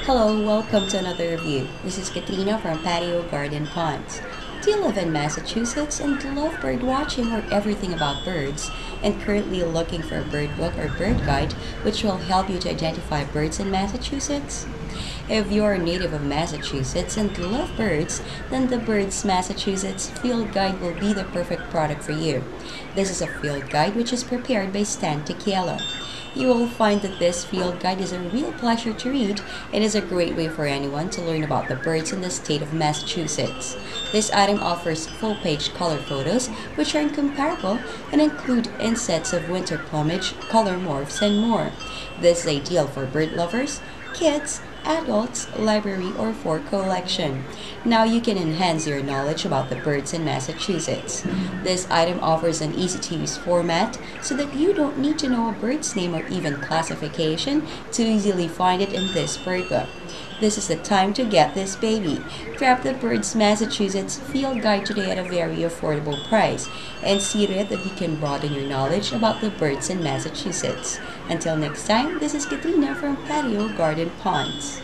Hello, welcome to another review. This is Katrina from Patio Garden Ponds. Do you live in Massachusetts and love bird watching or everything about birds, and currently looking for a bird book or bird guide which will help you to identify birds in Massachusetts? If you're a native of Massachusetts and love birds, then the Birds Massachusetts Field Guide will be the perfect product for you. This is a field guide which is prepared by Stan Tequila. You will find that this field guide is a real pleasure to read and is a great way for anyone to learn about the birds in the state of Massachusetts. This item offers full-page color photos which are incomparable and include insets of winter plumage, color morphs, and more. This is ideal for bird lovers, kids, adults, library, or for collection. Now you can enhance your knowledge about the birds in Massachusetts. This item offers an easy-to-use format so that you don't need to know a bird's name or even classification to easily find it in this bird book. This is the time to get this baby. Grab the Birds Massachusetts Field Guide today at a very affordable price and see to it that you can broaden your knowledge about the birds in Massachusetts. Until next time, this is Katrina from Patio Garden Ponds.